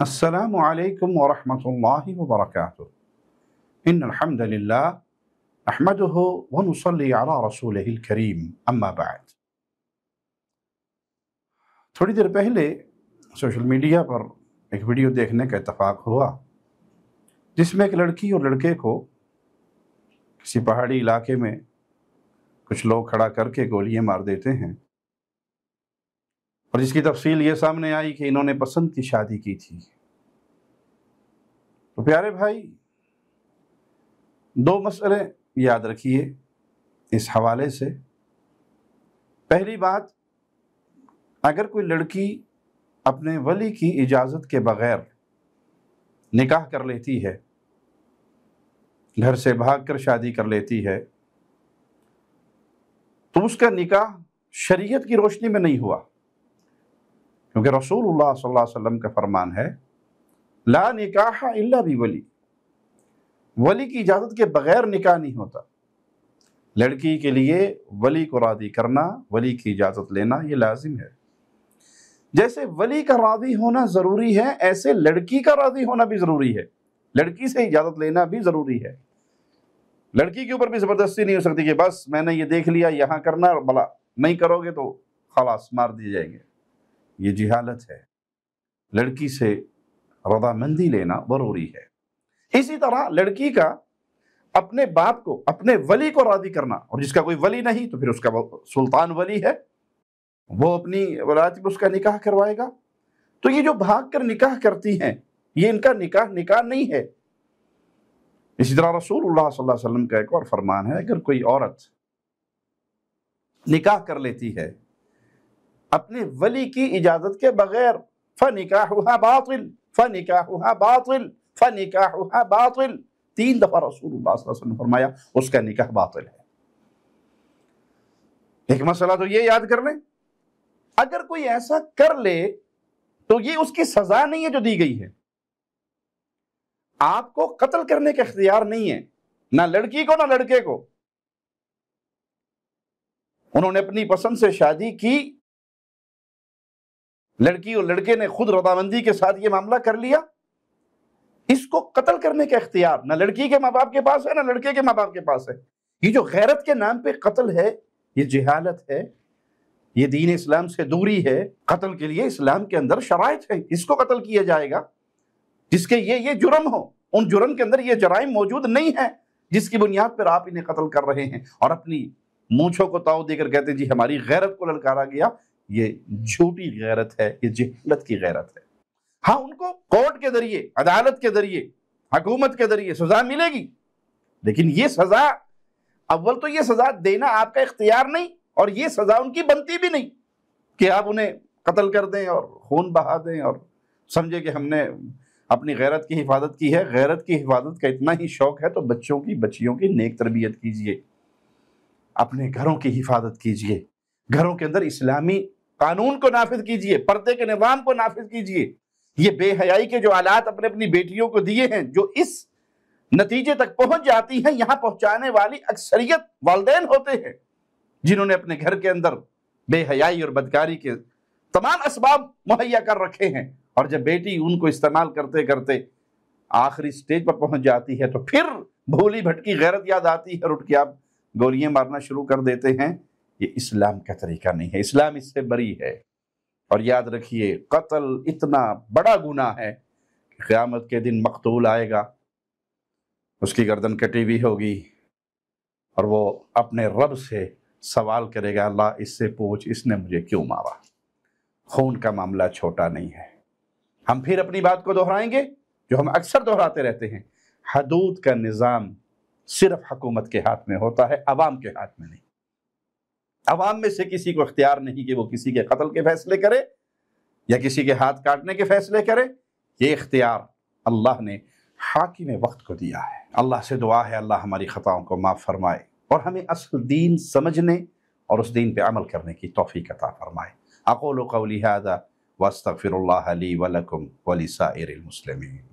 السلام علیکم ورحمۃ اللہ وبرکاتہ ان الحمد للہ نحمده ونصلی علی رسولہ الکریم اما بعد۔ تھوڑی دیر پہلے سوشل میڈیا پر ایک ویڈیو دیکھنے کا اتفاق ہوا جس میں ایک لڑکی اور لڑکے کو کسی پہاڑی علاقے میں کچھ لوگ کھڑا کر کے گولیاں مار دیتے ہیں، اور جس کی تفصیل یہ سامنے آئی کہ انہوں نے پسند کی شادی کی تھی۔ تو پیارے بھائی، دو مسئلے یاد رکھیے اس حوالے سے۔ پہلی بات، اگر کوئی لڑکی اپنے ولی کی اجازت کے بغیر نکاح کر لیتی ہے، گھر سے بھاگ کر شادی کر لیتی ہے، تو اس کا نکاح شریعت کی روشنی میں نہیں ہوا، کیونکہ رسول اللہ صلی اللہ علیہ وسلم کا فرمان ہے لا نکاح الا بولی، ولی کی اجازت کے بغیر نکاح نہیں ہوتا۔ لڑکی کے لیے ولی کو راضی کرنا، ولی کی اجازت لینا یہ لازم ہے۔ جیسے ولی کا راضی ہونا ضروری ہے، ایسے لڑکی کا راضی ہونا بھی ضروری ہے، لڑکی سے اجازت لینا بھی ضروری ہے۔ لڑکی کے اوپر بھی زبردستی نہیں ہو سکتی کہ بس میں نے یہ دیکھ لیا یہاں کرنا، اور بلا نہیں کرو گے تو خلاص مار دیے جائیں گے، یہ جہالت ہے۔ لڑکی سے رضامندی لینا ضروری ہے۔ اسی طرح لڑکی کا اپنے باپ کو، اپنے ولی کو راضی کرنا، اور جس کا کوئی ولی نہیں تو پھر اس کا سلطان ولی ہے، وہ اپنی ولایت میں اس کا نکاح کروائے گا۔ تو یہ جو بھاگ کر نکاح کرتی ہیں، یہ ان کا نکاح نہیں ہے۔ اسی طرح رسول اللہ صلی اللہ علیہ وسلم کا ایک اور فرمان ہے، اگر کوئی عورت نکاح کر لیتی ہے اپنے ولی کی اجازت کے بغیر فَنِكَاحُهَا بَاطِلٌ فَنِكَاحُهَا بَاطِلٌ فَنِكَاحُهَا بَاطِلٌ، 3 دفعہ رسول اللہ صلی اللہ علیہ وسلم نے فرمایا اس کا نکاح باطل ہے۔ ایک مسئلہ تو یہ یاد کر لیں، اگر کوئی ایسا کر لے تو یہ اس کی سزا نہیں ہے جو دی گئی ہے۔ آپ کو قتل کرنے کا اختیار نہیں ہے، نہ لڑکی کو نہ لڑکے کو۔ انہوں نے اپنی پسند سے شادی کی، لڑکی اور لڑکے نے خود رضامندی کے ساتھ یہ معاملہ کر لیا، اس کو قتل کرنے کا اختیار نہ لڑکی کے ماں باپ کے پاس ہے نہ لڑکے کے ماں باپ کے پاس ہے۔ یہ جو غیرت کے نام پہ قتل ہے، یہ جہالت ہے، یہ دین اسلام سے دوری ہے۔ قتل کے لیے اسلام کے اندر شرائط ہے، اس کو قتل کیا جائے گا جس کے یہ جرم ہو۔ ان جرم کے اندر یہ جرائم موجود نہیں ہیں جس کی بنیاد پر آپ انہیں قتل کر رہے ہیں، اور اپنی مونچھوں کو تاؤ دے کر کہتے ہیں جی ہماری غیرت کو للکارا گیا۔ یہ جھوٹی غیرت ہے، یہ جہالت کی غیرت ہے۔ ہاں، ان کو کورٹ کے ذریعے، عدالت کے ذریعے، حکومت کے ذریعے سزا ملے گی، لیکن یہ سزا، اول تو یہ سزا دینا آپ کا اختیار نہیں، اور یہ سزا ان کی بنتی بھی نہیں کہ آپ انہیں قتل کر دیں اور خون بہا دیں اور سمجھے کہ ہم نے اپنی غیرت کی حفاظت کی ہے۔ غیرت کی حفاظت کا اتنا ہی شوق ہے تو بچوں کی، بچیوں کی نیک تربیت کیجئے، اپنے گھروں کی حفاظت کیجئے، گھروں کے اندر اسلامی قانون کو نافذ کیجئے، پردے کے نظام کو نافذ کیجئے۔ یہ بے حیائی کے جو آلات اپنی بیٹیوں کو دیے ہیں، جو اس نتیجے تک پہنچ جاتی ہیں، یہاں پہنچانے والی اکثریت والدین ہوتے ہیں جنہوں نے اپنے گھر کے اندر بے حیائی اور بدکاری کے تمام اسباب مہیا کر رکھے ہیں، اور جب بیٹی ان کو استعمال کرتے کرتے آخری سٹیج پر پہنچ جاتی ہے تو پھر بھولی بھٹکی غیرت یاد آتی ہے اور اٹھ کے آپ گولیاں مارنا شروع کر دیتے ہیں۔ یہ اسلام کا طریقہ نہیں ہے، اسلام اس سے بری ہے۔ اور یاد رکھیے، قتل اتنا بڑا گناہ ہے کہ قیامت کے دن مقتول آئے گا، اس کی گردن کٹی ہوئی ہوگی، اور وہ اپنے رب سے سوال کرے گا، اللہ اس سے پوچھ اس نے مجھے کیوں مارا۔ خون کا معاملہ چھوٹا نہیں ہے۔ ہم پھر اپنی بات کو دہرائیں گے جو ہم اکثر دہراتے رہتے ہیں، حدود کا نظام صرف حکومت کے ہاتھ میں ہوتا ہے، عوام کے ہاتھ میں نہیں۔ عوام میں سے کسی کو اختیار نہیں کہ وہ کسی کے قتل کے فیصلے کرے یا کسی کے ہاتھ کاٹنے کے فیصلے کرے۔ یہ اختیار اللہ نے حاکم وقت کو دیا ہے۔ اللہ سے دعا ہے اللہ ہماری خطاؤں کو معاف فرمائے اور ہمیں اصل دین سمجھنے اور اس دین پہ عمل کرنے کی توفیق عطا فرمائے۔ اقول قولی ھذا واستغفر اللہ لی ولکم ولسائر المسلمین۔